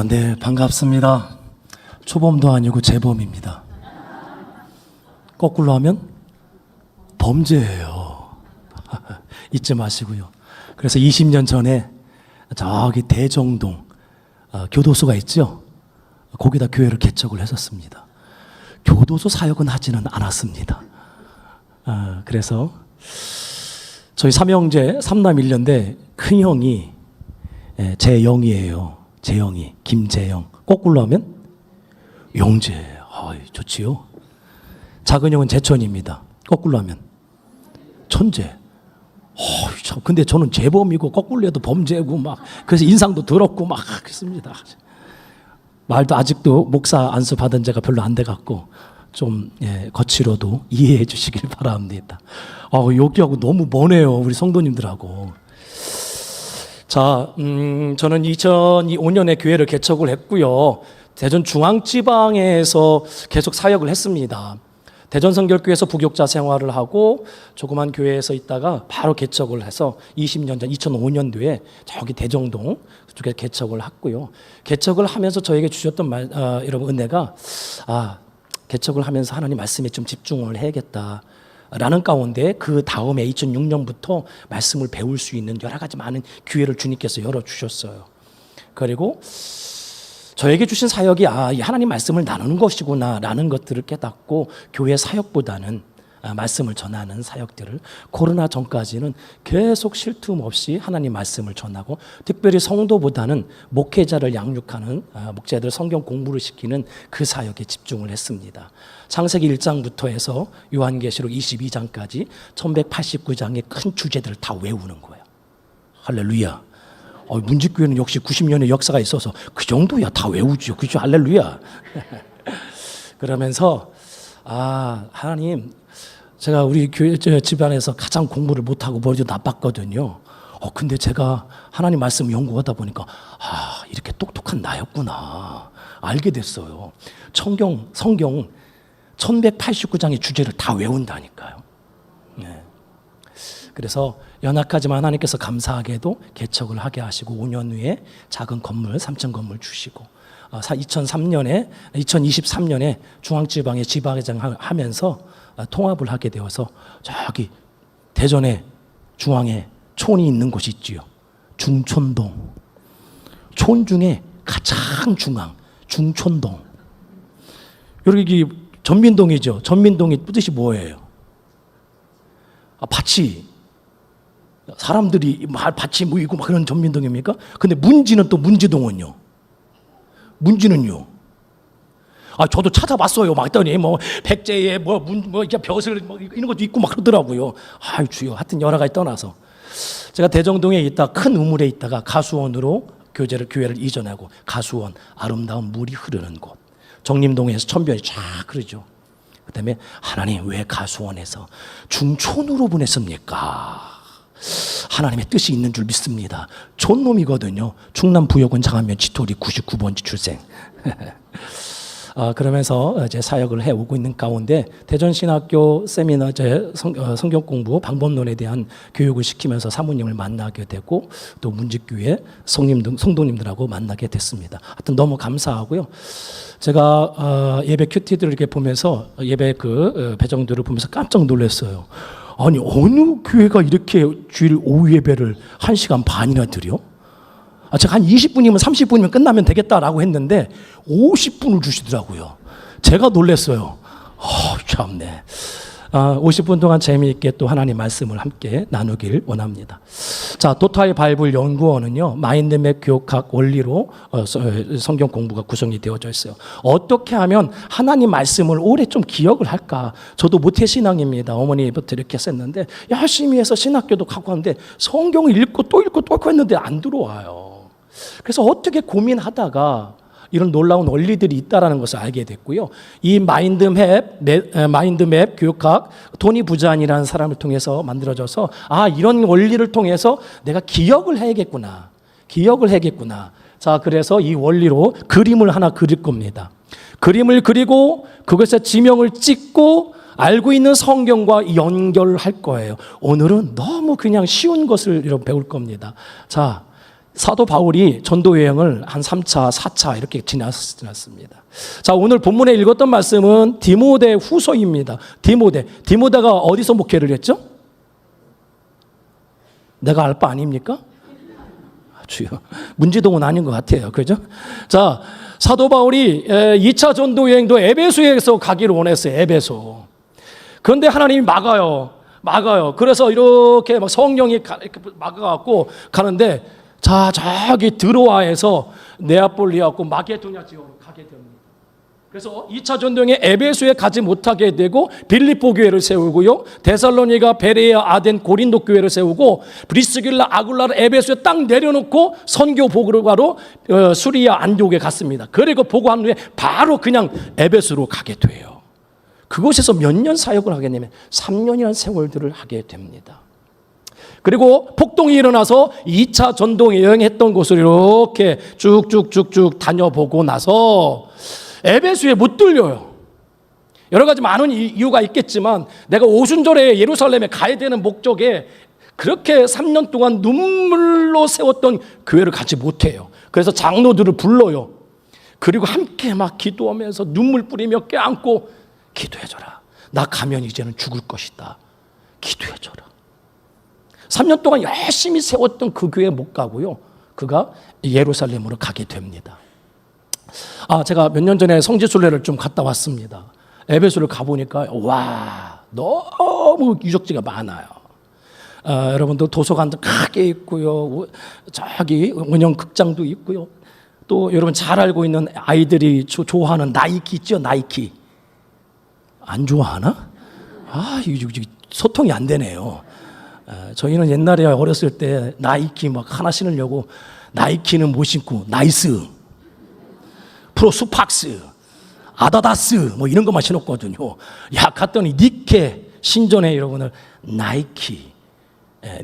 네, 반갑습니다. 초범도 아니고 재범입니다. 거꾸로 하면 범죄예요. 잊지 마시고요. 그래서 20년 전에 저기 대정동 교도소가 있죠. 거기다 교회를 개척을 했었습니다. 교도소 사역은 하지는 않았습니다. 그래서 저희 삼형제 삼남 1년대 큰형이 재영이에요. 재영이, 김재영. 거꾸로 하면 용재. 좋지요. 작은 형은 재천입니다. 거꾸로 하면 천재. 근데 저는 재범이고 거꾸로 해도 범죄고 막 그래서 인상도 더럽고 막 그렇습니다. 말도 아직도 목사 안수 받은 지가 별로 안 돼 갖고 좀 거칠어도 이해해 주시길 바랍니다. 여기하고 너무 머네요. 우리 성도님들하고. 자, 저는 2005년에 교회를 개척을 했고요. 대전 중앙지방에서 계속 사역을 했습니다. 대전성결교회에서 부교자 생활을 하고 조그만 교회에서 있다가 바로 개척을 해서 20년 전 2005년도에 저기 대정동 그쪽에 개척을 했고요. 개척을 하면서 저에게 주셨던 여러분 은혜가 개척을 하면서 하나님 말씀에 좀 집중을 해야겠다. 라는 가운데 그 다음에 2006년부터 말씀을 배울 수 있는 여러 가지 많은 기회를 주님께서 열어주셨어요. 그리고 저에게 주신 사역이 하나님 말씀을 나누는 것이구나 라는 것들을 깨닫고 교회 사역보다는 말씀을 전하는 사역들을 코로나 전까지는 계속 쉴 틈 없이 하나님 말씀을 전하고 특별히 성도보다는 목회자를 양육하는 목자들 성경 공부를 시키는 그 사역에 집중을 했습니다. 창세기 1장부터 해서 요한계시록 22장까지 1189장의 큰 주제들을 다 외우는 거예요. 할렐루야. 문집교회는 역시 90년의 역사가 있어서 그 정도야 다 외우죠. 그죠? 할렐루야. 그러면서 하나님, 제가 우리 교회 집안에서 가장 공부를 못하고 머리도 나빴거든요. 근데 제가 하나님 말씀 연구하다 보니까 이렇게 똑똑한 나였구나 알게 됐어요. 성경 1189장의 주제를 다 외운다니까요. 네. 그래서 연약하지만 하나님께서 감사하게도 개척을 하게 하시고 5년 후에 작은 건물 3층 건물 주시고 2023년에 중앙지방에 지방회장 하면서 통합을 하게 되어서 저기 대전에 중앙에 촌이 있는 곳이 있지요. 중촌동. 촌 중에 가장 중앙 중촌동. 여기 전민동이죠. 전민동이 뜻이 뭐예요? 밭이 사람들이 밭이 모이고 막 그런 전민동입니까? 근데 문지는 또 문지동은요. 문지는요. 저도 찾아봤어요. 막 했더니 백제에 벼슬 이런 것도 있고 막 그러더라고요. 주여. 하여튼 여러 가지 떠나서 제가 대정동에 있다 큰 우물에 있다가 가수원으로 교회를 이전하고 가수원 아름다운 물이 흐르는 곳. 정림동에서 천변이 쫙 흐르죠. 그다음에 하나님 왜 가수원에서 중촌으로 보냈습니까? 하나님의 뜻이 있는 줄 믿습니다. 촌놈이거든요. 충남 부여군 장안면 지토리 99번지 출생. 그러면서 이제 사역을 해오고 있는 가운데 대전신학교 세미나 성경 공부 방법론에 대한 교육을 시키면서 사모님을 만나게 되고 또 문집교회 성도님들하고 만나게 됐습니다. 하여튼 너무 감사하고요. 제가 예배 큐티들을 이렇게 보면서 예배 배정들을 보면서 깜짝 놀랐어요. 아니 어느 교회가 이렇게 주일 오후 예배를 1시간 반이나 드려? 제가 한 20분이면 30분이면 끝나면 되겠다라고 했는데 50분을 주시더라고요. 제가 놀랐어요. 참네. 50분 동안 재미있게 또 하나님 말씀을 함께 나누길 원합니다. 자, 도타이 바이블 연구원은요, 마인드맵 교육학 원리로 성경 공부가 구성이 되어져 있어요. 어떻게 하면 하나님 말씀을 오래 좀 기억을 할까? 저도 모태신앙입니다. 어머니부터 이렇게 했었는데 열심히 해서 신학교도 가고 하는데 성경을 읽고 또 했는데 안 들어와요. 그래서 어떻게 고민하다가 이런 놀라운 원리들이 있다는 것을 알게 됐고요. 이 마인드맵 교육학 토니 부잔이라는 사람을 통해서 만들어져서 이런 원리를 통해서 내가 기억을 해야겠구나. 자, 그래서 이 원리로 그림을 하나 그릴 겁니다. 그림을 그리고 그것에 지명을 찍고 알고 있는 성경과 연결할 거예요. 오늘은 너무 그냥 쉬운 것을 배울 겁니다. 자, 사도 바울이 전도 여행을 한 3차, 4차 이렇게 지났습니다. 자, 오늘 본문에 읽었던 말씀은 디모데 후서입니다. 디모데가 어디서 목회를 했죠? 내가 알 바 아닙니까? 주여, 문지동은 아닌 것 같아요. 그죠? 자, 사도 바울이 2차 전도 여행도 에베소에서 가기를 원했어요. 에베소. 그런데 하나님이 막아요. 그래서 이렇게 막 성령이 이렇게 막아갖고 가는데, 자, 저기 드로아에서 네아폴리하고 마게도냐 지역으로 가게 됩니다. 그래서 2차 전도여행에 에베소에 가지 못하게 되고 빌립보 교회를 세우고요, 데살로니가, 베레아, 아덴, 고린도 교회를 세우고 브리스길라, 아굴라를 에베소에 딱 내려놓고 선교 보고를 가러 수리아, 안디옥에 갔습니다. 그리고 보고한 후에 바로 그냥 에베소로 가게 돼요. 그곳에서 몇 년 사역을 하게 되면 3년이라는 세월들을 하게 됩니다. 그리고 폭동이 일어나서 2차 전도 여행했던 곳을 이렇게 쭉쭉쭉쭉 다녀보고 나서 에베소에 못 들려요. 여러 가지 많은 이유가 있겠지만 내가 오순절에 예루살렘에 가야 되는 목적에 그렇게 3년 동안 눈물로 세웠던 교회를 가지 못해요. 그래서 장로들을 불러요. 그리고 함께 막 기도하면서 눈물 뿌리며 껴안고, 기도해줘라. 나 가면 이제는 죽을 것이다. 기도해줘라. 3년 동안 열심히 세웠던 그 교회에 못 가고요, 그가 예루살렘으로 가게 됩니다. 제가 몇 년 전에 성지순례를 좀 갔다 왔습니다. 에베소를 가보니까 와, 너무 유적지가 많아요. 여러분들 도서관도 크게 있고요, 저기 운영 극장도 있고요, 또 여러분 잘 알고 있는 아이들이 좋아하는 나이키 있죠? 나이키. 안 좋아하나? 소통이 안 되네요. 저희는 옛날에 어렸을 때 나이키 막 하나 신으려고 나이키는 못 신고 나이스, 프로스팍스, 아다다스 뭐 이런 것만 신었거든요. 갔더니 니케, 신전에 여러분들 나이키,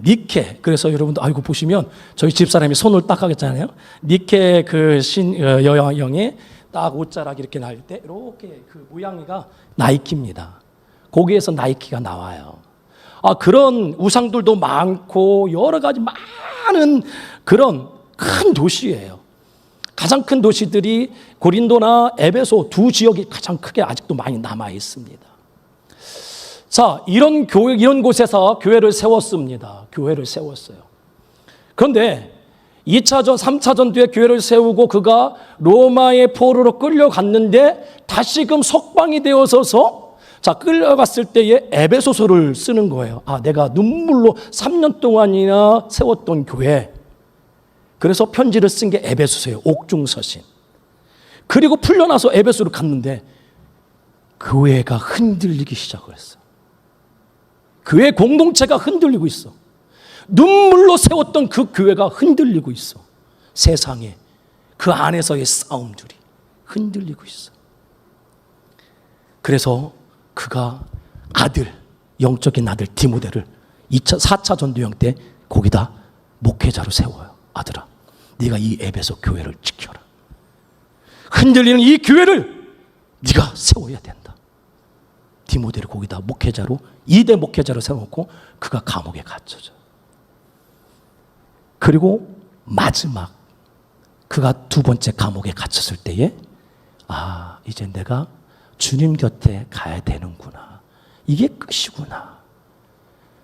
니케. 그래서 여러분들 아이고 보시면 저희 집사람이 손을 딱 하겠잖아요. 니케 그 여형에 딱 옷자락 이렇게 날 때 이렇게 그 모양이가 나이키입니다. 거기에서 나이키가 나와요. 그런 우상들도 많고 여러 가지 많은 그런 큰 도시예요. 가장 큰 도시들이 고린도나 에베소 두 지역이 가장 크게 아직도 많이 남아 있습니다. 자, 이런 곳에서 교회를 세웠습니다. 교회를 세웠어요. 그런데 2차전, 3차전 뒤에 교회를 세우고 그가 로마의 포로로 끌려갔는데 다시금 석방이 되어서서, 자, 끌려갔을 때에 에베소서를 쓰는 거예요. 내가 눈물로 3년 동안이나 세웠던 교회. 그래서 편지를 쓴 게 에베소서예요. 옥중서신. 그리고 풀려나서 에베소를 갔는데 교회가 흔들리기 시작을 했어요. 교회 공동체가 흔들리고 있어. 눈물로 세웠던 그 교회가 흔들리고 있어. 세상에 그 안에서의 싸움들이 흔들리고 있어. 그래서 그가 영적인 아들 디모데를 4차 전도여행 때 거기다 목회자로 세워요. 아들아, 네가 이 에베소 교회를 지켜라. 흔들리는 이 교회를 네가 세워야 된다. 디모데를 거기다 목회자로, 2대 목회자로 세워놓고 그가 감옥에 갇혀져. 그리고 마지막 그가 두 번째 감옥에 갇혔을 때에 이제 내가 주님 곁에 가야 되는구나. 이게 끝이구나.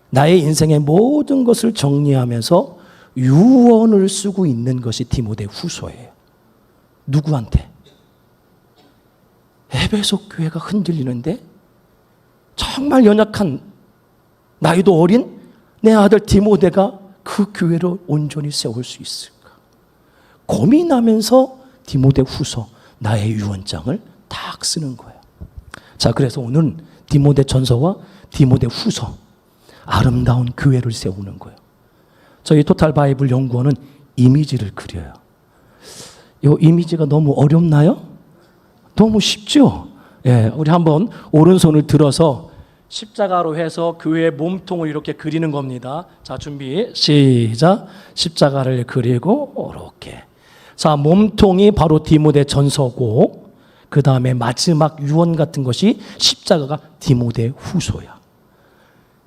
나의 인생의 모든 것을 정리하면서 유언을 쓰고 있는 것이 디모데 후서예요. 누구한테? 에베소 교회가 흔들리는데 정말 연약한, 나이도 어린 내 아들 디모데가 그 교회를 온전히 세울 수 있을까? 고민하면서 디모데 후서, 나의 유언장을 딱 쓰는 거예요. 자, 그래서 오늘은 디모데 전서와 디모데 후서, 아름다운 교회를 세우는 거예요. 저희 토탈 바이블 연구원은 이미지를 그려요. 이 이미지가 너무 어렵나요? 너무 쉽죠? 우리 한번 오른손을 들어서 십자가로 해서 교회의 몸통을 이렇게 그리는 겁니다. 자, 준비, 시작. 십자가를 그리고 이렇게. 자, 몸통이 바로 디모데 전서고, 그 다음에 마지막 유언 같은 것이 십자가가 디모데 후서야.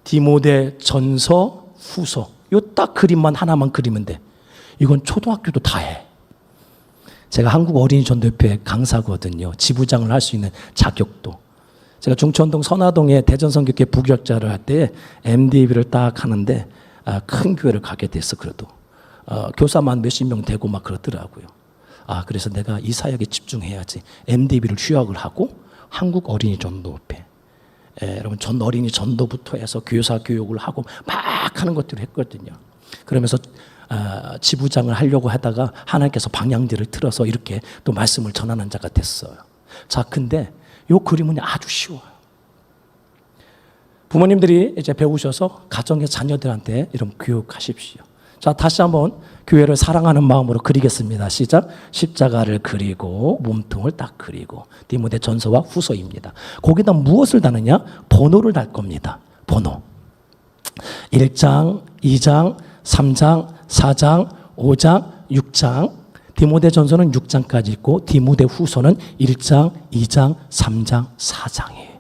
디모데 전서, 후서. 요 딱 그림만 하나만 그리면 돼. 이건 초등학교도 다 해. 제가 한국 어린이 전도협회 강사거든요. 지부장을 할 수 있는 자격도. 제가 중천동 선화동에 대전성교회 부교역자를 할 때 MDB를 딱 하는데 큰 교회를 가게 됐어. 그래도 교사만 몇십 명 되고 막 그러더라고요. 그래서 내가 이 사역에 집중해야지. MDB를 휴학을 하고 한국 어린이 전도협회, 여러분 전 어린이 전도부터 해서 교사 교육을 하고 막 하는 것들을 했거든요. 그러면서 지부장을 하려고 하다가 하나님께서 방향제를 틀어서 이렇게 또 말씀을 전하는 자가 됐어요. 자, 근데 이 그림은 아주 쉬워요. 부모님들이 이제 배우셔서 가정의 자녀들한테 이런 교육하십시오. 자, 다시 한번 교회를 사랑하는 마음으로 그리겠습니다. 시작. 십자가를 그리고 몸통을 딱 그리고 디모데 전서와 후서입니다. 거기다 무엇을 다느냐? 번호를 달 겁니다. 번호. 1장, 2장, 3장, 4장, 5장, 6장. 디모데 전서는 6장까지 있고 디모데 후서는 1장, 2장, 3장, 4장이에요.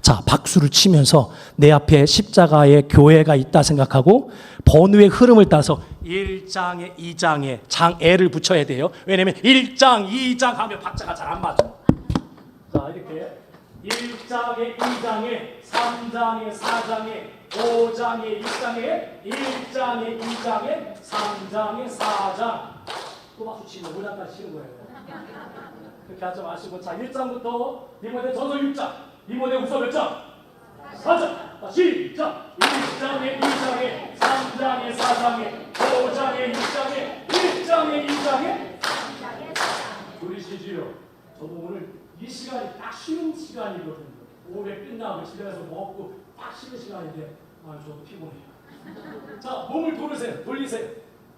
자, 박수를 치면서 내 앞에 십자가의 교회가 있다 생각하고 번호의 흐름을 따라서 1장에 2장에 장애를 붙여야 돼요. 왜냐면 1장, 2장 하면 박자가 잘 안 맞아. 자, 이렇게 1장에 2장에 3장에 4장에 5장에 6장에 1장에 2장에 3장에 4장. 또 박수 치면 5장까지 치는 거예요. 그렇게 하지 마시고, 자, 1장부터 디모데 전서 6장, 디모데 후서 몇 장? 4장. 시작. 1장에 2장에 3장에 4장에 5장에 6장에 1장에 2장에 3장에 4장. 들으시지요? 저도 오늘 이 시간이 딱 쉬는 시간이거든요. 오후에 끝나고 집에 가서 먹고 딱 쉬는 시간인데 저도 피곤해요. 자, 몸을 돌리세요.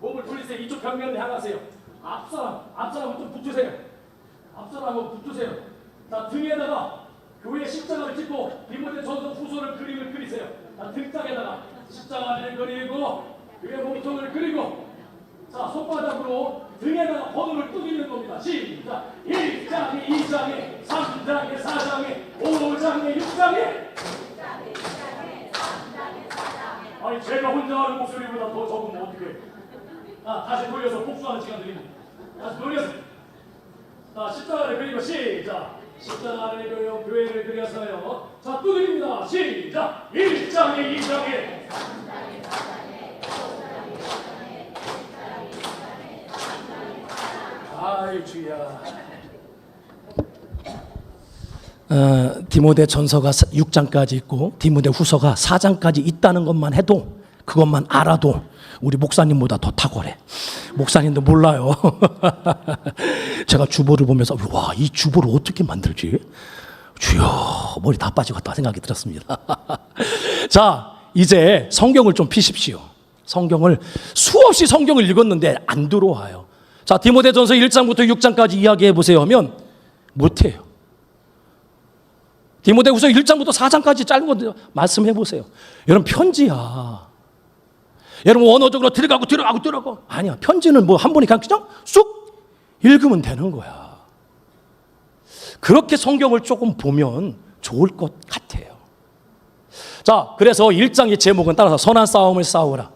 몸을 돌리세요. 이쪽 벽면을 향하세요. 앞사람 좀 붙으세요. 앞사람하고 붙으세요. 자, 등에다가 교회 십자가를 찍고 디모데 전서 후서를 그림을 그리세요. 자, 등짝에다가 십자가를 그리고 교회 몸통을 그리고, 자, 손바닥으로 등에다가 번호를 뜨기는 겁니다. 시작. 1장에 2장에 3장에 4장에 5장에 6장에 아니, 제가 혼자 하는 목소리보다 더 적으면 어떡해. 다시 돌려서 복수하는 시간 드립니다. 다시 돌려서. 자, 십자가를 그리고 시작. 십자가를 그려 교회를 그려서요. 자, 또 드립니다. 시작. 1장에 2장에 3장에 4장에 5장에 6장에 1장에 2장에 3장에 4장. 아이 주야. 디모데 전서가 6장까지 있고 디모데 후서가 4장까지 있다는 것만 해도, 그것만 알아도 우리 목사님보다 더 탁월해. 목사님도 몰라요. 제가 주보를 보면서 와, 이 주보를 어떻게 만들지? 주여, 머리 다 빠지겠다 생각이 들었습니다. 자, 이제 성경을 좀 피십시오. 성경을 수없이 성경을 읽었는데 안 들어와요. 자, 디모데전서 1장부터 6장까지 이야기해 보세요 하면 못해요. 디모데후서 1장부터 4장까지 짧은 거 말씀해 보세요. 여러분, 편지야. 여러분, 원어적으로 들어가고 아니야. 편지는 뭐 한 번에 그냥 쑥 읽으면 되는 거야. 그렇게 성경을 조금 보면 좋을 것 같아요. 자, 그래서 1장의 제목은 따라서 선한 싸움을 싸우라.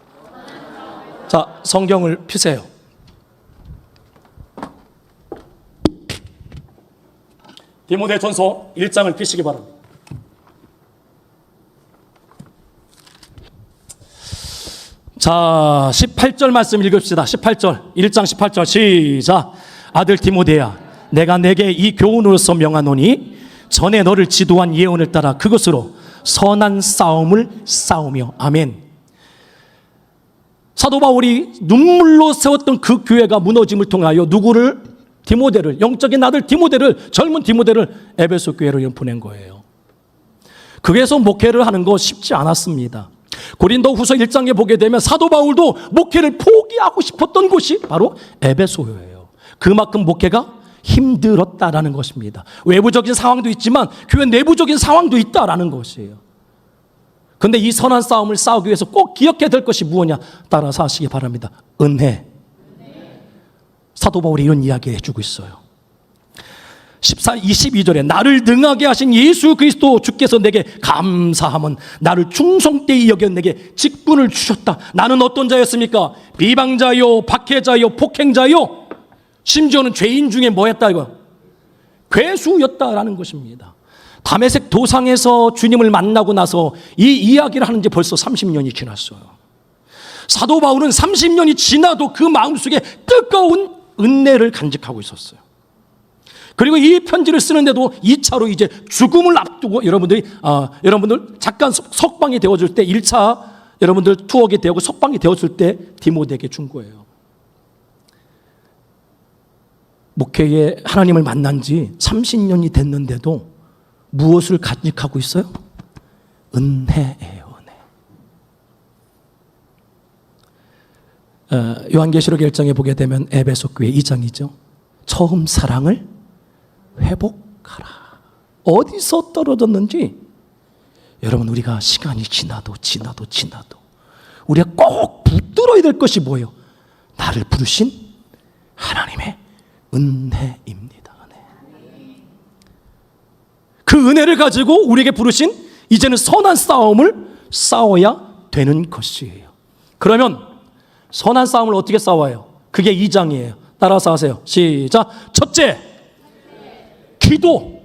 자, 성경을 펴세요. 디모데전서 1장을 펴시기 바랍니다. 자, 18절 말씀 읽읍시다. 18절, 1장 18절 시작. 아들 디모데야, 내가 내게 이 교훈으로서 명하노니 전에 너를 지도한 예언을 따라 그것으로 선한 싸움을 싸우며. 아멘. 사도 바울이 눈물로 세웠던 그 교회가 무너짐을 통하여 누구를? 디모데를, 영적인 아들 디모데를, 젊은 디모데를 에베소 교회로 보낸 거예요. 거기에서 목회를 하는 거 쉽지 않았습니다. 고린도 후서 1장에 보게 되면 사도 바울도 목회를 포기하고 싶었던 곳이 바로 에베소예요. 그만큼 목회가 힘들었다라는 것입니다. 외부적인 상황도 있지만 교회 내부적인 상황도 있다라는 것이에요. 그런데 이 선한 싸움을 싸우기 위해서 꼭 기억해야 될 것이 무엇이냐? 따라서 하시기 바랍니다. 은혜. 사도 바울이 이런 이야기를 해주고 있어요. 22절에 나를 능하게 하신 예수 그리스도 주께서 내게 감사함은 나를 충성되이 여겨 내게 직분을 주셨다. 나는 어떤 자였습니까? 비방자요, 박해자요, 폭행자요, 심지어는 죄인 중에 뭐였다 이거? 괴수였다라는 것입니다. 다메섹 도상에서 주님을 만나고 나서 이 이야기를 하는 지 벌써 30년이 지났어요. 사도 바울은 30년이 지나도 그 마음속에 뜨거운 은혜를 간직하고 있었어요. 그리고 이 편지를 쓰는데도 2차로 이제 죽음을 앞두고 여러분들 잠깐 석방이 되어줄 때 1차 여러분들 투옥이 되고 석방이 되었을 때 디모데에게 준 거예요. 목회에 하나님을 만난 지 30년이 됐는데도 무엇을 간직하고 있어요? 은혜예요, 은혜. 요한계시록 1장에 보게 되면 에베소 교회 2장이죠. 처음 사랑을 회복하라. 어디서 떨어졌는지 여러분, 우리가 시간이 지나도 우리가 꼭 붙들어야 될 것이 뭐예요? 나를 부르신 하나님의 은혜입니다. 은혜. 그 은혜를 가지고 우리에게 부르신 이제는 선한 싸움을 싸워야 되는 것이에요. 그러면 선한 싸움을 어떻게 싸워요? 그게 2장이에요. 따라서 하세요. 시작. 첫째, 기도.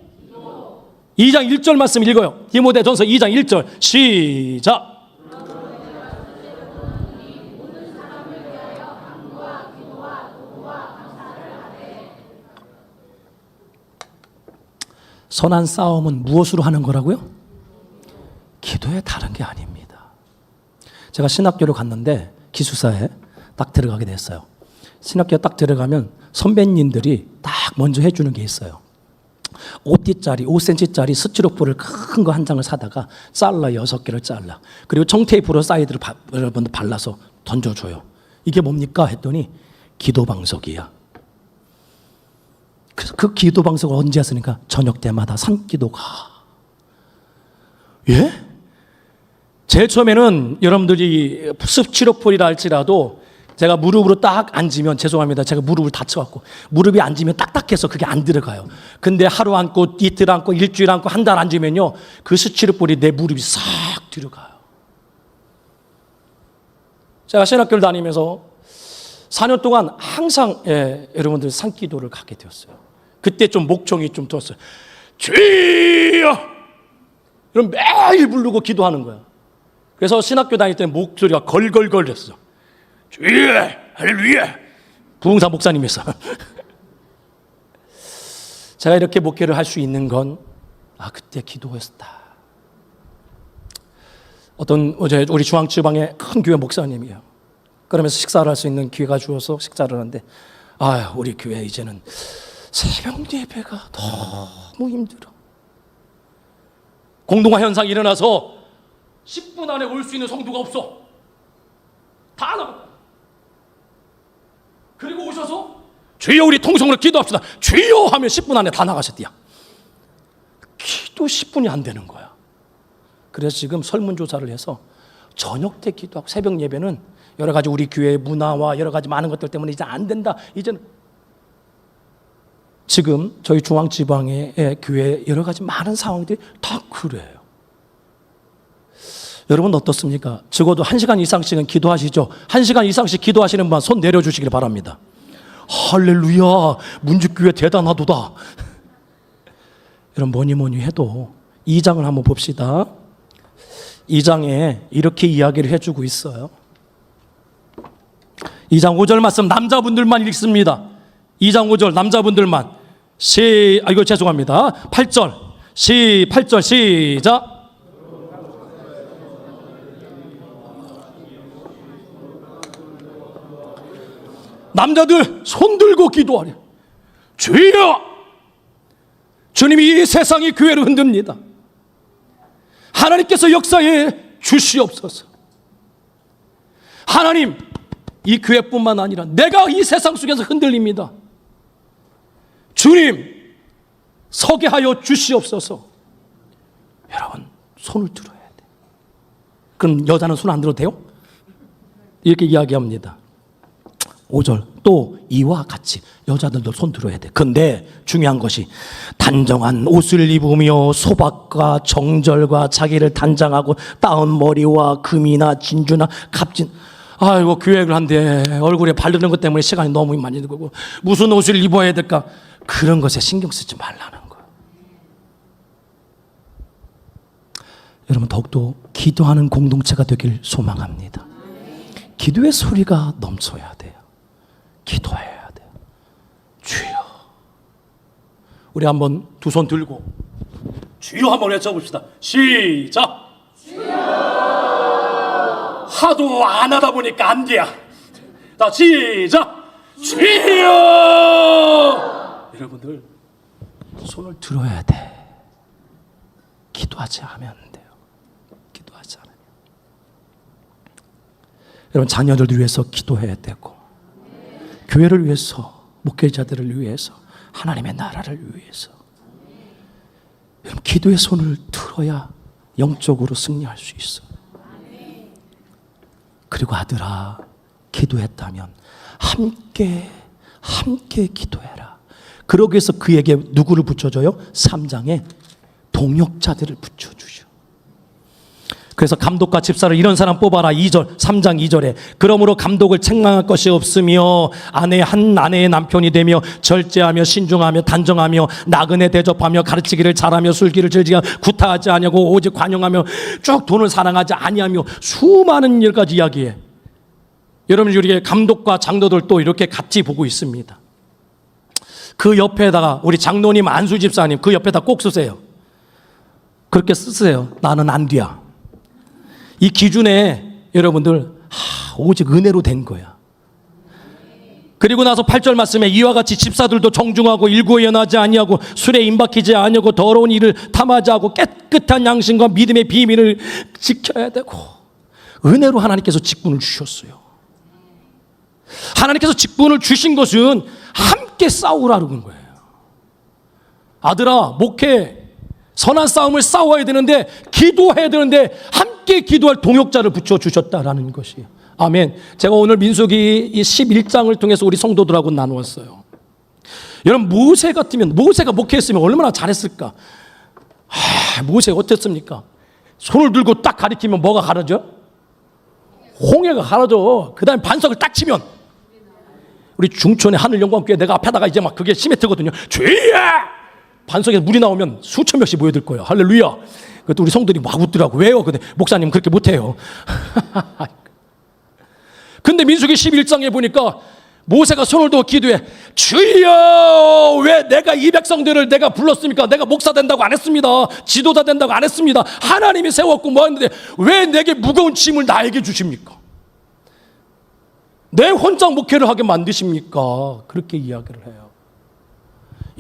2장 1절 말씀 읽어요. 디모데전서 2장 1절 시작. 선한 싸움은 무엇으로 하는 거라고요? 기도에 다른 게 아닙니다. 제가 신학교를 갔는데 기숙사에 딱 들어가게 됐어요. 신학교에 딱 들어가면 선배님들이 딱 먼저 해주는 게 있어요. 5cm짜리 스티로폴을 큰 거 한 장을 사다가 잘라 6개를 잘라. 그리고 청테이프로 사이드를 여러분들 발라서 던져줘요. 이게 뭡니까? 했더니 기도방석이야. 그래서 그 기도방석을 언제 했으니까 저녁 때마다 산기도가. 예? 제일 처음에는 여러분들이 스티로폴이라 할지라도 제가 무릎으로 딱 앉으면, 죄송합니다, 제가 무릎을 다쳐갖고 무릎이 앉으면 딱딱해서 그게 안 들어가요. 근데 하루 앉고 이틀 앉고 일주일 앉고 한 달 앉으면요, 그 스티로폴이 내 무릎이 싹 들어가요. 제가 신학교를 다니면서 4년 동안 항상 여러분들 산기도를 가게 되었어요. 그때 좀 목청이 좀 들었어요. 주여! 그럼 매일 부르고 기도하는 거야. 그래서 신학교 다닐 때 목소리가 걸걸걸했어. 주여! 할렐루야! 부흥사 목사님이었어. 제가 이렇게 목회를 할 수 있는 건 그때 기도했다. 어떤 우리 중앙지방의 큰 교회 목사님이에요. 그러면서 식사를 할 수 있는 기회가 주어서 식사를 하는데, 우리 교회 이제는 새벽 예배가 너무 힘들어. 공동화 현상이 일어나서 10분 안에 올 수 있는 성도가 없어. 다 나가. 그리고 오셔서 주여 우리 통성으로 기도합시다. 주여 하면 10분 안에 다 나가셨대요. 기도 10분이 안 되는 거야. 그래서 지금 설문조사를 해서 저녁 때 기도하고 새벽 예배는 여러 가지 우리 교회의 문화와 여러 가지 많은 것들 때문에 이제 안 된다. 이제는 지금 저희 중앙지방의 교회 여러 가지 많은 상황들이 다 그래요. 여러분 어떻습니까? 적어도 1시간 이상씩은 기도하시죠? 1시간 이상씩 기도하시는 분 손 내려주시길 바랍니다. 할렐루야, 문주교회 대단하도다. 여러분 뭐니 해도 2장을 한번 봅시다. 2장에 이렇게 이야기를 해주고 있어요. 2장 5절 말씀 남자분들만 읽습니다. 2장 5절 남자분들만. 이거 죄송합니다. 8절 8절 시작. 남자들 손 들고 기도하래. 주여! 주님이 이 세상의 교회를 흔듭니다. 하나님께서 역사에 주시옵소서. 하나님, 이 교회뿐만 아니라 내가 이 세상 속에서 흔들립니다. 주님, 서게 하여 주시옵소서. 여러분, 손을 들어야 돼. 그럼 여자는 손 안 들어도 돼요? 이렇게 이야기합니다. 5절 또 이와 같이 여자들도 손 들어야 돼. 근데 중요한 것이 단정한 옷을 입으며 소박과 정절과 자기를 단장하고 따은 머리와 금이나 진주나 값진 아이고 교회를 한대 얼굴에 바르는 것 때문에 시간이 너무 많이 들고 무슨 옷을 입어야 될까 그런 것에 신경 쓰지 말라는 거예요. 여러분 더욱더 기도하는 공동체가 되길 소망합니다. 기도의 소리가 넘쳐야 돼요. 기도해야 돼요. 주여. 우리 한번 두 손 들고 주여 한번 외쳐봅시다. 시작. 주여. 하도 안 하다 보니까 안 돼요. 자, 시작. 주여. 여러분들 손을 들어야 돼. 기도하지 않으면 안 돼요. 기도하지 않으면. 여러분 자녀들을 위해서 기도해야 되고 교회를 위해서 목회자들을 위해서 하나님의 나라를 위해서 여러분 기도의 손을 들어야 영적으로 승리할 수 있어요. 그리고 아들아 기도했다면 함께 기도해라. 그러기 위해서 그에게 누구를 붙여줘요? 3장에 동역자들을 붙여주죠. 그래서 감독과 집사를 이런 사람 뽑아라. 2절 3장 2절에 그러므로 감독을 책망할 것이 없으며 한 아내의 남편이 되며 절제하며 신중하며 단정하며 나그네 대접하며 가르치기를 잘하며 술기를 즐기며 구타하지 아니하고 오직 관용하며 쭉 돈을 사랑하지 아니하며 수많은 일까지 이야기해. 여러분 우리 감독과 장로들 또 이렇게 같이 보고 있습니다. 그 옆에다가 우리 장로님 안수 집사님 그 옆에다 꼭 쓰세요. 그렇게 쓰세요. 나는 안 돼야. 이 기준에 여러분들 오직 은혜로 된 거야. 그리고 나서 8절 말씀에 이와 같이 집사들도 정중하고 일구에 연하지 아니하고 술에 임박히지 아니하고 더러운 일을 탐하지 않고 깨끗한 양심과 믿음의 비밀을 지켜야 되고 은혜로 하나님께서 직분을 주셨어요. 하나님께서 직분을 주신 것은 함께 싸우라는 거예요. 아들아 목회 선한 싸움을 싸워야 되는데 기도해야 되는데 함께 기도할 동역자를 붙여주셨다라는 것이에요. 아멘. 제가 오늘 민수기 11장을 통해서 우리 성도들하고 나누었어요. 여러분 모세 같으면 모세가 목회했으면 얼마나 잘했을까. 모세가 어땠습니까? 손을 들고 딱 가리키면 뭐가 가려져? 홍해가 가려져. 그 다음에 반석을 딱 치면 우리 중촌의 하늘영광교회 내가 앞에다가 이제 막 그게 시멘트거든요. 주여! 반석에서 물이 나오면 수천 명씩 모여들 거예요. 할렐루야. 그것도 우리 성들이 막 웃더라고. 왜요? 근데 목사님 그렇게 못해요. 근데 민수기 11장에 보니까 모세가 손을 들고 기도해. 주여 왜 내가 이 백성들을 내가 불렀습니까? 내가 목사 된다고 안 했습니다. 지도자 된다고 안 했습니다. 하나님이 세웠고 뭐 했는데 왜 내게 무거운 짐을 나에게 주십니까? 내 혼자 목회를 하게 만드십니까? 그렇게 이야기를 해요.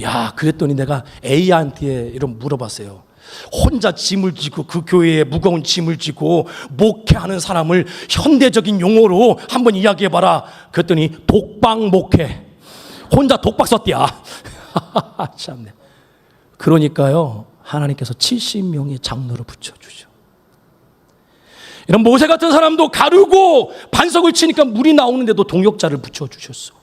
야, 그랬더니 내가 A한테 이런 물어봤어요. 혼자 짐을 지고 그 교회에 무거운 짐을 지고 목회하는 사람을 현대적인 용어로 한번 이야기해봐라. 그랬더니 독박 목회. 혼자 독박 썼대야. 참네. 그러니까요 하나님께서 70명의 장로를 붙여주죠. 이런 모세 같은 사람도 가르고 반석을 치니까 물이 나오는데도 동역자를 붙여주셨어.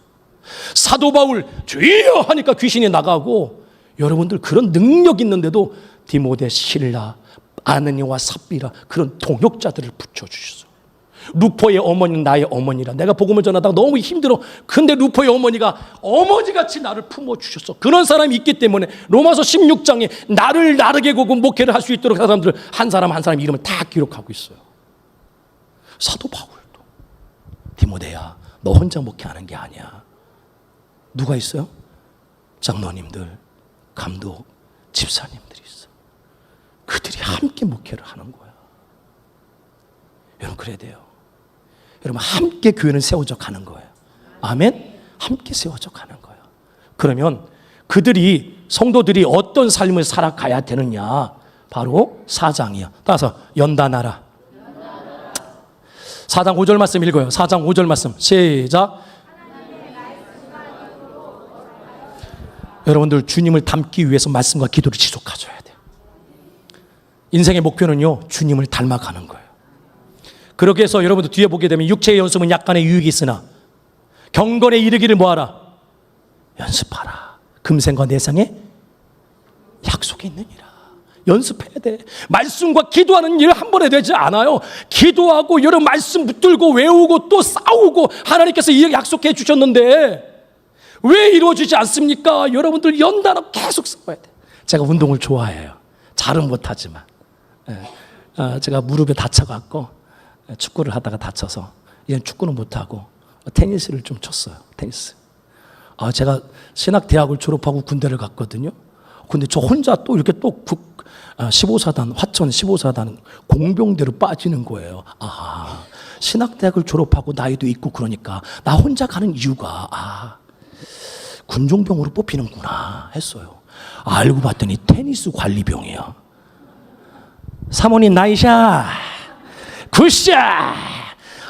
사도 바울 주여 하니까 귀신이 나가고 여러분들 그런 능력 있는데도 디모데, 실라, 아느니와 삽비라 그런 동역자들을 붙여주셨어. 루포의 어머니는 나의 어머니라. 내가 복음을 전하다가 너무 힘들어. 근데 루포의 어머니가 어머니같이 나를 품어주셨어. 그런 사람이 있기 때문에 로마서 16장에 나를 나르게 고고 목회를 할 수 있도록 사람들 한 사람 한 사람 이름을 다 기록하고 있어요. 사도 바울도 디모데야 너 혼자 목회하는 게 아니야. 누가 있어요? 장로님들, 감독, 집사님들이 있어. 그들이 함께 목회를 하는 거야. 여러분 그래야 돼요. 여러분 함께 교회는 세워져 가는 거예요. 아멘? 함께 세워져 가는 거예요. 그러면 그들이 성도들이 어떤 삶을 살아가야 되느냐? 바로 4장이요. 따라서 연단하라. 4장 5절 말씀 읽어요. 4장 5절 말씀 시작. 여러분들 주님을 닮기 위해서 말씀과 기도를 지속하셔야 돼요. 인생의 목표는요 주님을 닮아가는 거예요. 그러기 위해서 여러분들 뒤에 보게 되면 육체의 연습은 약간의 유익이 있으나 경건에 이르기를 뭐하라? 연습하라. 금생과 내상에 약속이 있느니라. 연습해야 돼. 말씀과 기도하는 일 한 번에 되지 않아요. 기도하고 여러 말씀 붙들고 외우고 또 싸우고 하나님께서 이 약속해 주셨는데 왜 이루어지지 않습니까? 여러분들 연달아 계속 싸워야 돼. 제가 운동을 좋아해요. 잘은 못하지만 제가 무릎에 다쳐갖고 축구를 하다가 다쳐서 이제 축구는 못하고 테니스를 좀 쳤어요. 테니스. 제가 신학대학을 졸업하고 군대를 갔거든요. 근데 저 혼자 또 이렇게 또 15사단, 화천 15사단 공병대로 빠지는 거예요. 신학대학을 졸업하고 나이도 있고 그러니까 나 혼자 가는 이유가 군종병으로 뽑히는구나 했어요. 알고 봤더니 테니스 관리병이야. 사모님 나이샤 굿샷.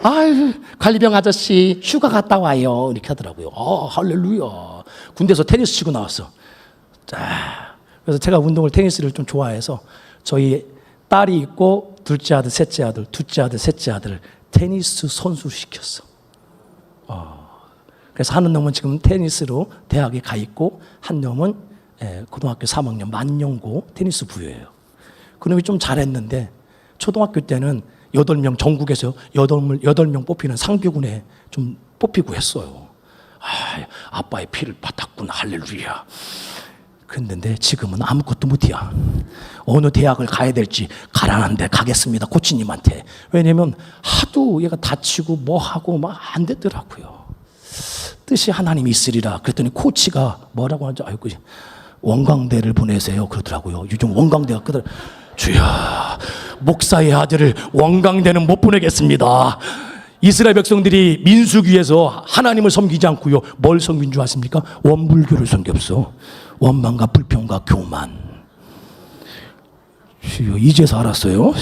아유 관리병 아저씨 휴가 갔다 와요 이렇게 하더라고요. 할렐루야. 군대에서 테니스 치고 나왔어. 자, 그래서 제가 운동을 테니스를 좀 좋아해서 저희 딸이 있고 둘째 아들 셋째 아들 둘째 아들 셋째 아들 테니스 선수 시켰어. 그래서 한 놈은 지금 테니스로 대학에 가 있고 한 놈은 고등학교 3학년 만년고 테니스 부예요. 그놈이 좀 잘했는데 초등학교 때는 8명 전국에서 8명 뽑히는 상비군에 좀 뽑히고 했어요. 아빠의 피를 받았구나 할렐루야. 그런데 지금은 아무것도 못이야. 어느 대학을 가야 될지 가라는데 가겠습니다 코치님한테. 왜냐면 하도 얘가 다치고 뭐하고 막 안 되더라고요. 뜻이 하나님이 있으리라 그랬더니 코치가 뭐라고 하는지 알고 원광대를 보내세요 그러더라고요. 요즘 원광대가 그들 주여 목사의 아들을 원광대는 못 보내겠습니다. 이스라엘 백성들이 민수기에서 하나님을 섬기지 않고요 뭘 섬긴 줄 아십니까? 원불교를 섬겼어. 원망과 불평과 교만. 주여 이제서 알았어요.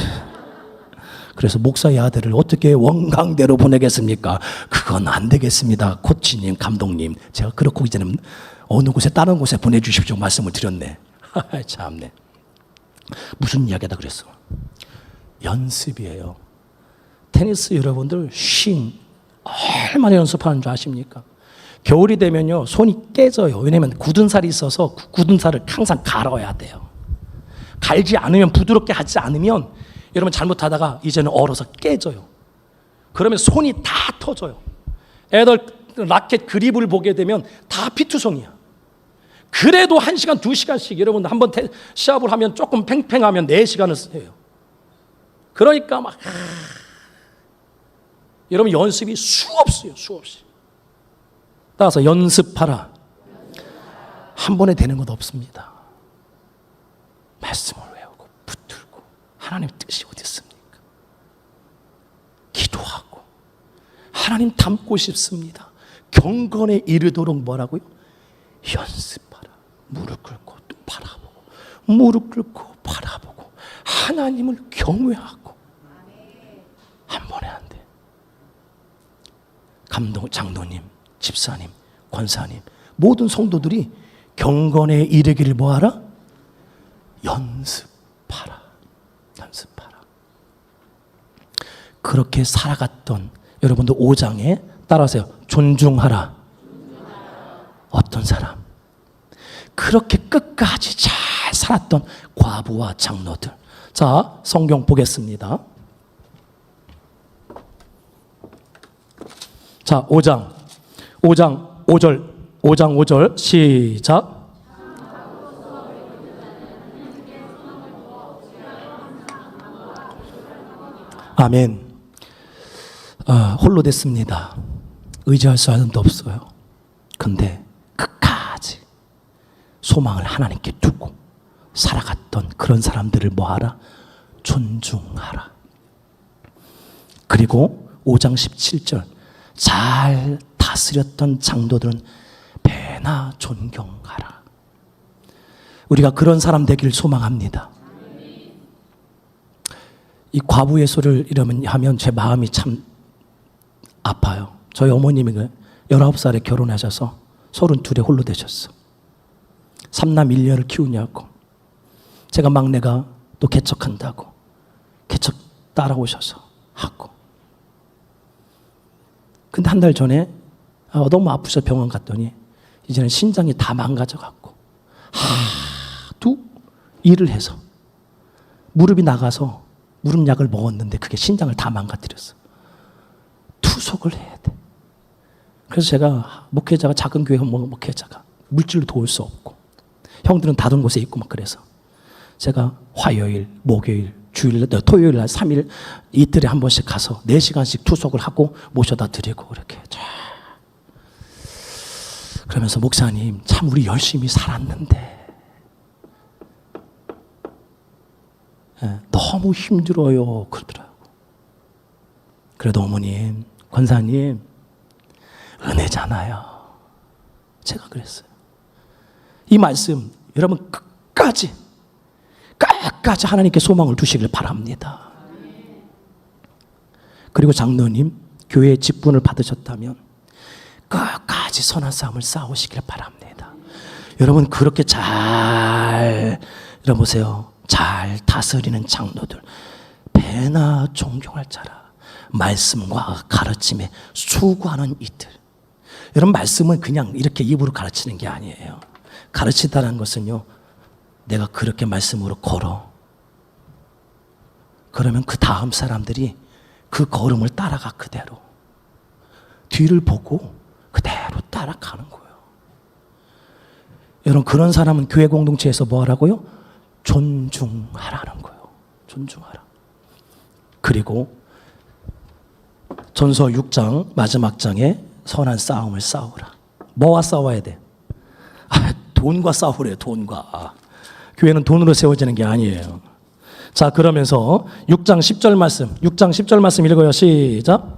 그래서 목사의 아들을 어떻게 원광대로 보내겠습니까? 그건 안 되겠습니다 코치님 감독님. 제가 그렇고 이제는 어느 곳에 다른 곳에 보내주십시오 말씀을 드렸네. 참네. 무슨 이야기다 그랬어? 연습이에요. 테니스 여러분들 얼마나 연습하는 줄 아십니까? 겨울이 되면요 손이 깨져요. 왜냐면 굳은 살이 있어서 굳은 살을 항상 갈아야 돼요. 갈지 않으면 부드럽게 하지 않으면 여러분 잘못하다가 이제는 얼어서 깨져요. 그러면 손이 다 터져요. 애들 라켓 그립을 보게 되면 다 피투성이야. 그래도 1시간 2시간씩 여러분 한번 시합을 하면 조금 팽팽하면 4시간을 써요. 그러니까 막 여러분 연습이 수없어요. 수없이. 따라서 연습하라. 한 번에 되는 것 없습니다. 말씀을 외우고 붙들고 하나님 뜻이 어디 있습니까? 기도하고 하나님 닮고 싶습니다. 경건에 이르도록 뭐라고요? 연습하라. 무릎 꿇고 또 바라보고 무릎 꿇고 바라보고 하나님을 경외하고 한 번에 안 돼. 감독, 장로님, 집사님, 권사님 모든 성도들이 경건에 이르기를 뭐하라? 연습하라. 연습하라. 그렇게 살아갔던 여러분들 5장에 따라하세요. 존중하라. 어떤 사람? 그렇게 끝까지 잘 살았던 과부와 장로들. 자, 성경 보겠습니다. 자, 5장 5절 시작. 아멘. 홀로 됐습니다. 의지할 사람도 없어요. 근데 끝까지 소망을 하나님께 두고 살아갔던 그런 사람들을 뭐하라? 존중하라. 그리고 5장 17절 잘 다스렸던 장로들은 배나 존경하라. 우리가 그런 사람 되기를 소망합니다. 이 과부의 소를 이러면 하면 제 마음이 참 아파요. 저희 어머님이 19살에 결혼하셔서 32에 홀로 되셨어. 3남 1녀를 키우냐고. 제가 막내가 또 개척한다고. 개척 따라오셔서 하고. 근데 한 달 전에 너무 아프셔 병원 갔더니 이제는 신장이 다 망가져갖고 하도 일을 해서 무릎이 나가서 무릎약을 먹었는데 그게 신장을 다 망가뜨렸어. 투석을 해야 돼. 그래서 제가 목회자가 작은 교회 목회자가 물질로 도울 수 없고 형들은 다른 곳에 있고 막 그래서 제가 화요일, 목요일, 주일, 토요일 날 3일 이틀에 한 번씩 가서 4시간씩 투석을 하고 모셔다 드리고 이렇게 그러면서 목사님 참 우리 열심히 살았는데 너무 힘들어요 그러더라고. 그래도 어머님, 권사님 은혜잖아요. 제가 그랬어요. 이 말씀 여러분 끝까지 하나님께 소망을 두시길 바랍니다. 그리고 장로님 교회의 직분을 받으셨다면 끝까지 선한 싸움을 싸우시길 바랍니다. 여러분 그렇게 잘 여러분 보세요. 잘 다스리는 장로들 배나 존경할 자라. 말씀과 가르침에 수고하는 이들. 여러분 말씀은 그냥 이렇게 입으로 가르치는 게 아니에요. 가르치다라는 것은요, 내가 그렇게 말씀으로 걸어. 그러면 그 다음 사람들이 그 걸음을 따라가 그대로. 뒤를 보고 그대로 따라가는 거예요. 여러분 그런 사람은 교회 공동체에서 뭐 하라고요? 존중하라는 거예요. 존중하라. 그리고 전서 6장 마지막 장에 선한 싸움을 싸우라. 뭐와 싸워야 돼? 돈과 싸우래요. 돈과. 교회는 돈으로 세워지는 게 아니에요. 자, 그러면서 6장 10절 말씀 읽어요. 시작.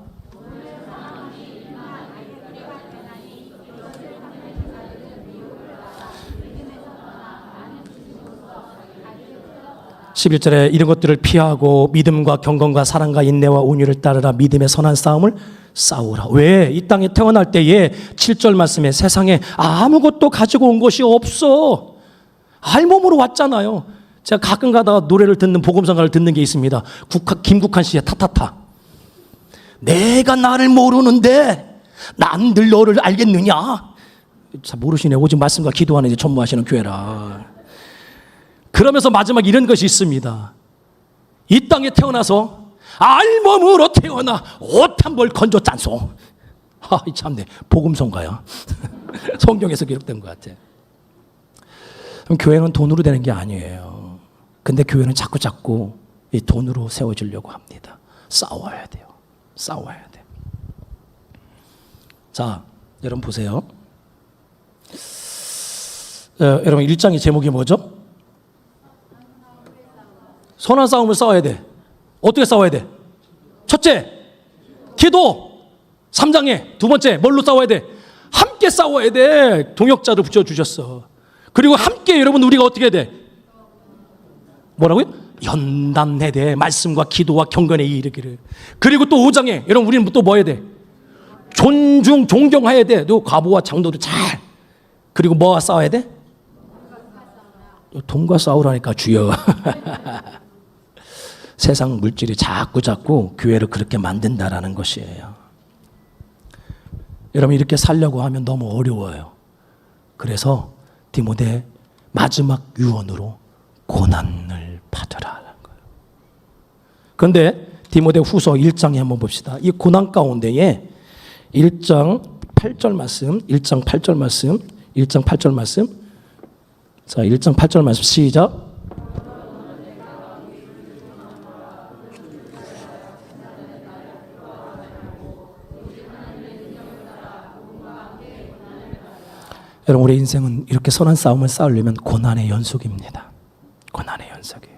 11절에 이런 것들을 피하고 믿음과 경건과 사랑과 인내와 온유를 따르라. 믿음의 선한 싸움을 싸우라. 왜? 이 땅에 태어날 때에 7절 말씀에 세상에 아무것도 가지고 온 것이 없어. 알몸으로 왔잖아요. 제가 가끔 가다가 노래를 듣는 복음성가를 듣는 게 있습니다. 김국환 씨의 타타타. 내가 나를 모르는데 남들 너를 알겠느냐? 잘 모르시네. 오직 말씀과 기도하는 데 전무하시는 교회라. 그러면서 마지막 이런 것이 있습니다. 이 땅에 태어나서 알몸으로 태어나 옷 한 벌 건져 짠소. 참네. 복음성가야. 성경에서 기록된 것 같아. 그럼 교회는 돈으로 되는 게 아니에요. 근데 교회는 자꾸 이 돈으로 세워지려고 합니다. 싸워야 돼요. 싸워야 돼. 자, 여러분 보세요. 여러분 1장의 제목이 뭐죠? 선한 싸움을 싸워야 돼. 어떻게 싸워야 돼? 첫째, 기도. 3장에 두 번째, 뭘로 싸워야 돼? 함께 싸워야 돼. 동역자도 붙여주셨어. 그리고 함께 여러분 우리가 어떻게 해야 돼? 뭐라고요? 연단해야 돼. 말씀과 기도와 경건에 이르기를. 그리고 또 5장에 여러분 우리는 또 뭐 해야 돼? 존경해야 돼. 또 과부와 장로도 잘. 그리고 뭐와 싸워야 돼? 돈과 싸우라니까 주여. 세상 물질이 자꾸 교회를 그렇게 만든다라는 것이에요. 여러분 이렇게 살려고 하면 너무 어려워요. 그래서 디모데 마지막 유언으로 고난을 받으라는 거예요. 그런데 디모데 후서 1장에 한번 봅시다. 이 고난 가운데에 1장 8절 말씀, 1장 8절 말씀, 1장 8절 말씀. 자, 1장 8절 말씀 시작. 여러분 우리 인생은 이렇게 선한 싸움을 싸우려면 고난의 연속입니다. 고난의 연속이에요.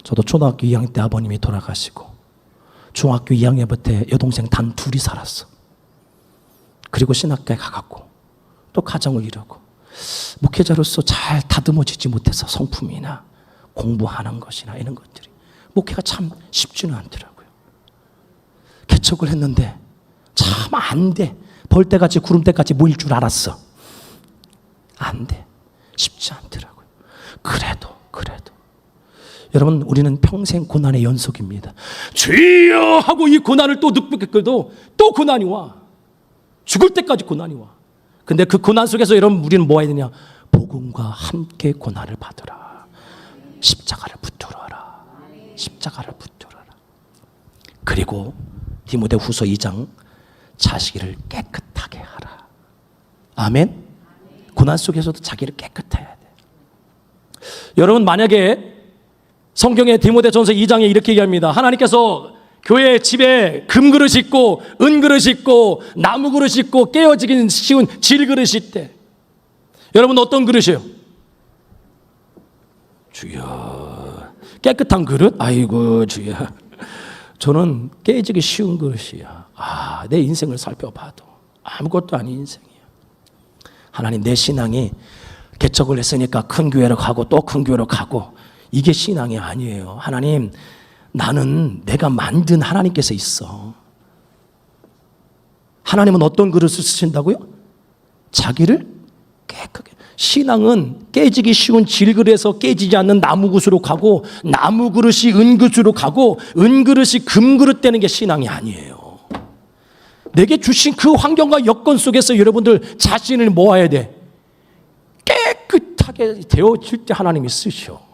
저도 초등학교 2학년 때 아버님이 돌아가시고 중학교 2학년부터 여동생 단 둘이 살았어. 그리고 신학교에 가갖고 또 가정을 이루고 목회자로서 잘 다듬어지지 못해서 성품이나 공부하는 것이나 이런 것들이 목회가 참 쉽지는 않더라고요. 개척을 했는데 참 안 돼. 벌떼같이 구름대같이 모일 줄 알았어. 안 돼. 쉽지 않더라고요. 그래도 여러분 우리는 평생 고난의 연속입니다. 주여 하고 이 고난을 또 늑벽했거든 또 고난이 와. 죽을 때까지 고난이 와. 근데 그 고난 속에서 여러분 우리는 뭐 해야 되냐? 복음과 함께 고난을 받으라. 십자가를 붙들어라. 십자가를 붙들어라. 그리고 디모데후서 2장 자기를 깨끗하게 하라. 아멘. 고난 속에서도 자기를 깨끗해야 돼. 여러분 만약에 성경의 디모데전서 2장에 이렇게 얘기합니다. 하나님께서 교회 집에 금그릇 있고 은그릇 있고 나무그릇 있고 깨어지기 쉬운 질그릇이 있대. 여러분 어떤 그릇이에요? 주여 깨끗한 그릇? 아이고 주여 저는 깨지기 쉬운 그릇이야. 내 인생을 살펴봐도 아무것도 아닌 인생이야. 하나님 내 신앙이 개척을 했으니까 큰 교회로 가고 또 큰 교회로 가고 이게 신앙이 아니에요. 하나님 나는 내가 만든 하나님께서 있어. 하나님은 어떤 그릇을 쓰신다고요? 자기를 깨끗하게. 신앙은 깨지기 쉬운 질그릇에서 깨지지 않는 나무그릇으로 가고 나무그릇이 은그릇으로 가고 은그릇이 금그릇 되는 게 신앙이 아니에요. 내게 주신 그 환경과 여건 속에서 여러분들 자신을 모아야 돼. 깨끗하게 되어질 때 하나님이 쓰셔.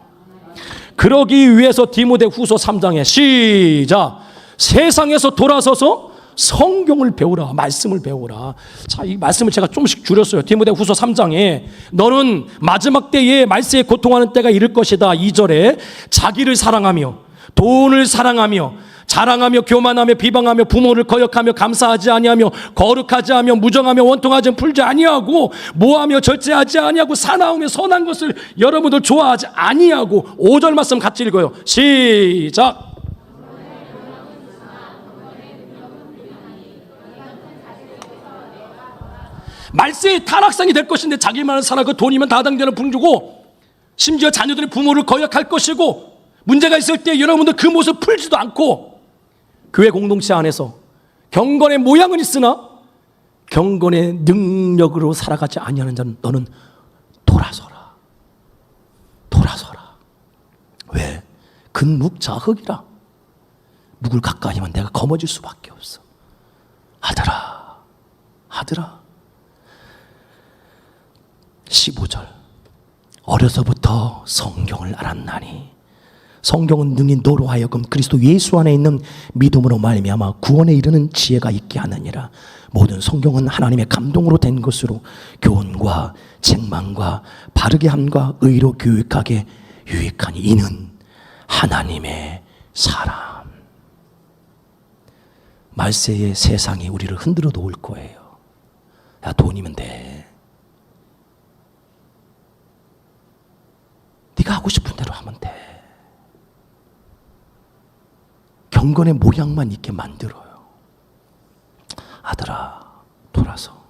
그러기 위해서 디모데후서 3장에 시작. 세상에서 돌아서서 성경을 배우라. 말씀을 배우라. 자, 이 말씀을 제가 조금씩 줄였어요. 디모데후서 3장에 너는 마지막 때에 말세에 고통하는 때가 이를 것이다. 2절에 자기를 사랑하며 돈을 사랑하며 자랑하며 교만하며 비방하며 부모를 거역하며 감사하지 아니하며 거룩하지 않으며 무정하며 원통하지 풀지 아니하고 모하며 절제하지 아니하고 사나우며 선한 것을 여러분들 좋아하지 아니하고 5절 말씀 같이 읽어요. 시작. 말세의 타락상이 될 것인데 자기만을 살아고 돈이면 다당되는 풍주고 심지어 자녀들의 부모를 거역할 것이고 문제가 있을 때 여러분들 그 모습 풀지도 않고 교회 공동체 안에서 경건의 모양은 있으나 경건의 능력으로 살아가지 아니하는 자는 너는 돌아서라. 돌아서라. 왜? 근묵자흑이라. 묵을 가까이 하면 내가 거머쥘 수밖에 없어. 아들아 15절 어려서부터 성경을 알았나니 성경은 능히 너로 하여금 그리스도 예수 안에 있는 믿음으로 말미암아 구원에 이르는 지혜가 있게 하느니라. 모든 성경은 하나님의 감동으로 된 것으로 교훈과 책망과 바르게 함과 의로 교육하게 유익하니 이는 하나님의 사람. 말세의 세상이 우리를 흔들어 놓을 거예요. 야 돈이면 돼. 네가 하고 싶은 대로 하면 돼. 경건의 모양만 있게 만들어요. 아들아 돌아서.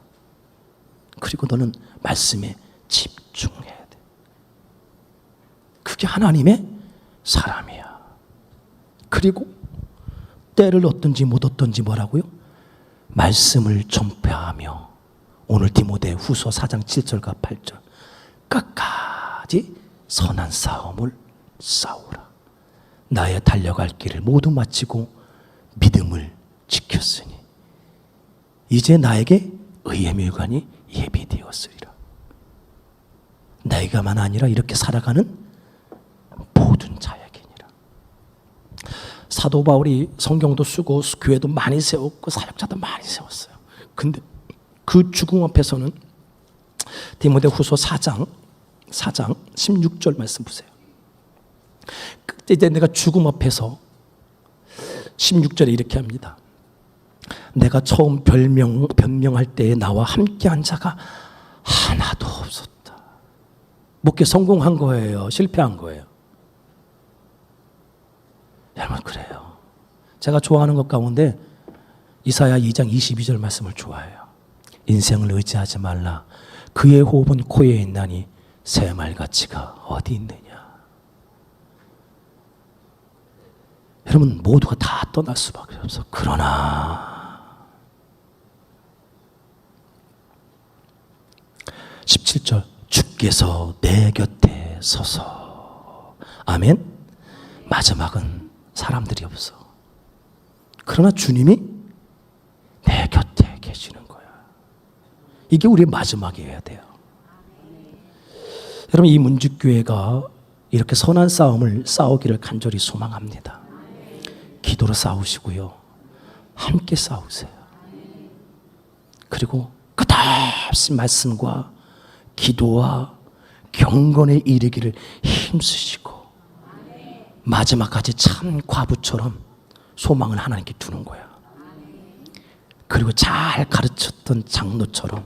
그리고 너는 말씀에 집중해야 돼. 그게 하나님의 사람이야. 그리고 때를 얻든지 못 얻든지 뭐라고요? 말씀을 전파하며 오늘 디모데후서 4장 7절과 8절 끝까지 선한 싸움을 싸우라. 나의 달려갈 길을 모두 마치고 믿음을 지켰으니 이제 나에게 의의 묘관이 예비되었으리라. 내가만 아니라 이렇게 살아가는 모든 자에게니라. 사도 바울이 성경도 쓰고 교회도 많이 세웠고 사역자도 많이 세웠어요. 근데 그 죽음 앞에서는 디모데후서 4장 16절 말씀 보세요. 그때 이제 내가 죽음 앞에서 16절에 이렇게 합니다. 내가 처음 변명할 때에 나와 함께한 자가 하나도 없었다. 목회 성공한 거예요? 실패한 거예요? 여러분 그래요. 제가 좋아하는 것 가운데 이사야 2장 22절 말씀을 좋아해요. 인생을 의지하지 말라. 그의 호흡은 코에 있나니 새말가치가 어디 있느냐. 여러분 모두가 다 떠날 수밖에 없어. 그러나 17절 주께서 내 곁에 서서 아멘. 마지막은 사람들이 없어. 그러나 주님이 내 곁에 계시는 거야. 이게 우리의 마지막이어야 돼요. 여러분, 이 문주교회가 이렇게 선한 싸움을 싸우기를 간절히 소망합니다. 기도로 싸우시고요, 함께 싸우세요. 그리고 끝없이 말씀과 기도와 경건에 이르기를 힘쓰시고 마지막까지 참 과부처럼 소망을 하나님께 두는 거야. 그리고 잘 가르쳤던 장로처럼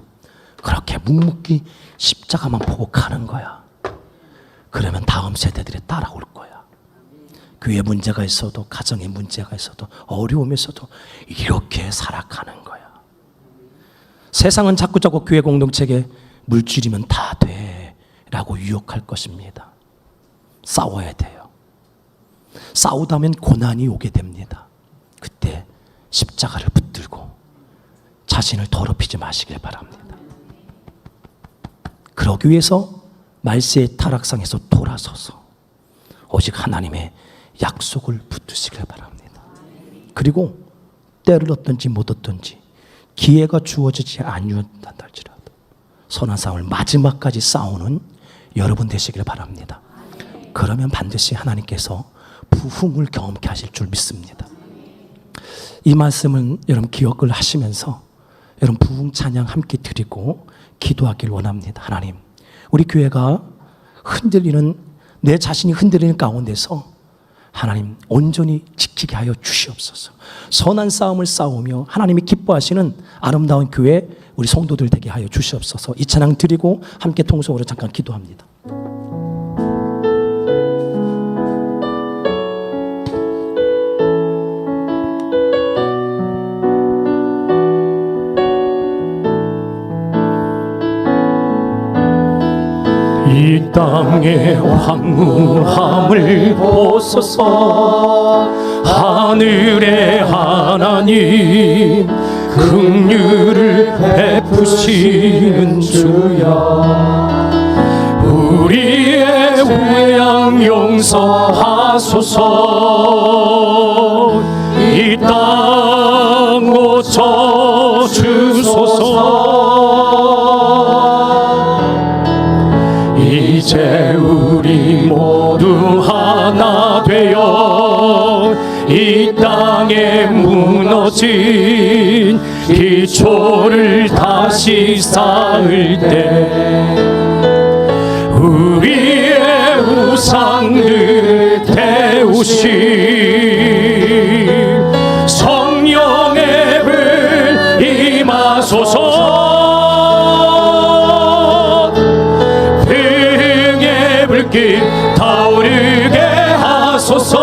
그렇게 묵묵히 십자가만 보고 가는 거야. 그러면 다음 세대들이 따라올 거야. 교회 문제가 있어도, 가정에 문제가 있어도, 어려움이 있어도 이렇게 살아가는 거야. 세상은 자꾸자꾸 교회 공동체에 물질이면 다 돼 라고 유혹할 것입니다. 싸워야 돼요. 싸우다면 고난이 오게 됩니다. 그때 십자가를 붙들고 자신을 더럽히지 마시길 바랍니다. 그러기 위해서 말세의 타락상에서 돌아서서 오직 하나님의 약속을 붙드시길 바랍니다. 그리고 때를 얻든지 못 얻든지 기회가 주어지지 아니한다 할지라도 선한 싸움을 마지막까지 싸우는 여러분 되시길 바랍니다. 그러면 반드시 하나님께서 부흥을 경험케 하실 줄 믿습니다. 이 말씀은 여러분 기억을 하시면서 여러분 부흥 찬양 함께 드리고 기도하길 원합니다. 하나님, 우리 교회가 흔들리는, 내 자신이 흔들리는 가운데서 하나님 온전히 지키게 하여 주시옵소서. 선한 싸움을 싸우며 하나님이 기뻐하시는 아름다운 교회 우리 성도들 되게 하여 주시옵소서. 이 찬양 드리고 함께 통성으로 잠깐 기도합니다. 이 땅의 황무함을 보소서. 하늘의 하나님 긍휼을 베푸시는 주여, 우리의 우양 용서하소서. 이 땅 고쳐 주소서. 이제 우리 모두 하나 되어 이 땅에 무너진 기초를 다시 쌓을 때 우리의 우상들을 태우실 성령의 불 임하소서. 타오르게 하소서.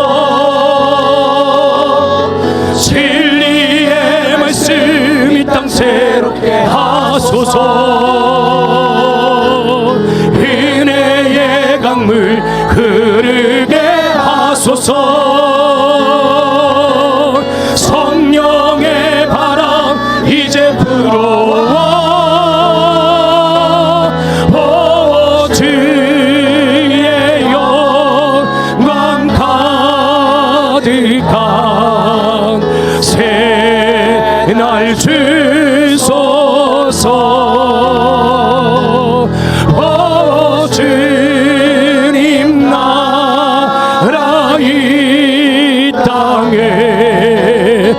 진리의 말씀 이 땅 새롭게 하소서. 은혜의 강물 흐르게 하소서. 성령의 바람 이제 불어와 새날 주소서. 오 주님 나라 이 땅에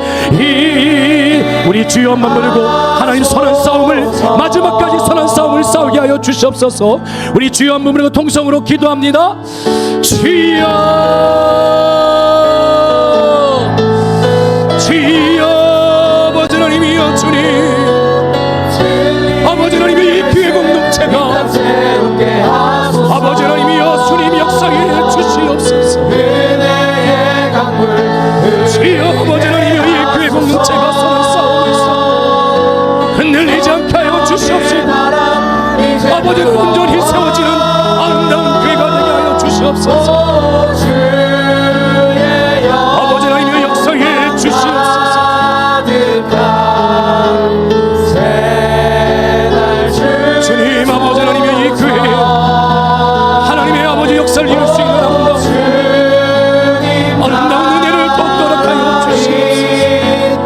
우리 주여만 부르고 하나님 선한 싸움을 마지막까지 선한 싸움을 싸우게 하여 주시옵소서. 우리 주여만 부르고 통성으로 기도합니다. 주여 아버지 하나님이여 주님, 아버지 하나님이 이 교회 공동체가 아버지 하나님이여 주님 역사해 주시옵소서. 주여 아버지 하나님이여 이 교회 공동체가 선한 싸움에서 흔들리지 않게 하여 주시옵소서. 아버지 온전히 세워지는 아름다운 교회가 되게 하여 주시옵소서. 아버지 하나님이여 역사해 주시옵소서. 주님 아버지 하나님의 이 교회 하나님의 아버지 역사를 이룰 수 있는 아름다운 은혜를 더욱더 허락하여 주시옵소서.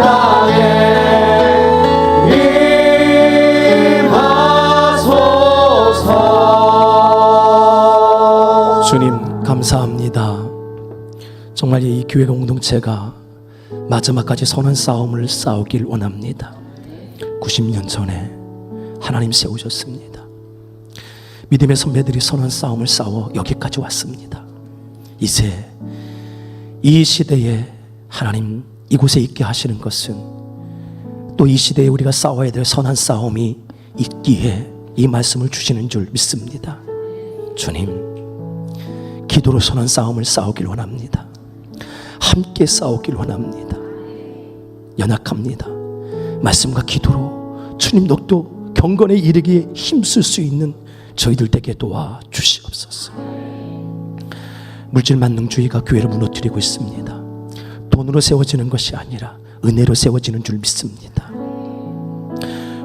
감사합니다. 정말 이 교회 공동체가 마지막까지 선한 싸움을 싸우길 원합니다. 90년 전에 하나님 세우셨습니다. 믿음의 선배들이 선한 싸움을 싸워 여기까지 왔습니다. 이제 이 시대에 하나님 이곳에 있게 하시는 것은 또 이 시대에 우리가 싸워야 될 선한 싸움이 있기에 이 말씀을 주시는 줄 믿습니다. 주님, 기도로 선한 싸움을 싸우길 원합니다. 함께 싸우길 원합니다. 연약합니다. 말씀과 기도로 주님 녹도 경건에 이르기에 힘쓸 수 있는 저희들 되게 도와주시옵소서. 물질만능주의가 교회를 무너뜨리고 있습니다. 돈으로 세워지는 것이 아니라 은혜로 세워지는 줄 믿습니다.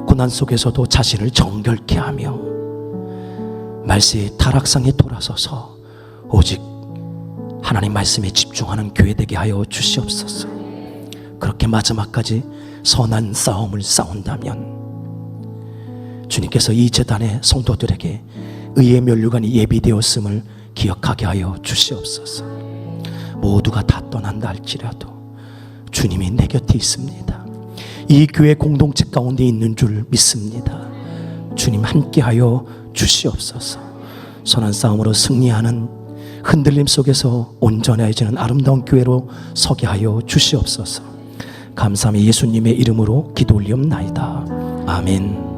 고난 속에서도 자신을 정결케 하며 말세의 타락상에 돌아서서 오직 하나님 말씀에 집중하는 교회 되게 하여 주시옵소서. 그렇게 마지막까지 선한 싸움을 싸운다면 주님께서 이 제단의 성도들에게 의의 면류관이 예비되었음을 기억하게 하여 주시옵소서. 모두가 다 떠난다 할지라도 주님이 내 곁에 있습니다. 이 교회 공동체 가운데 있는 줄 믿습니다. 주님 함께하여 주시옵소서. 선한 싸움으로 승리하는 흔들림 속에서 온전해지는 아름다운 교회로 서게 하여 주시옵소서. 감사함이 예수님의 이름으로 기도 올리옵나이다. 아멘.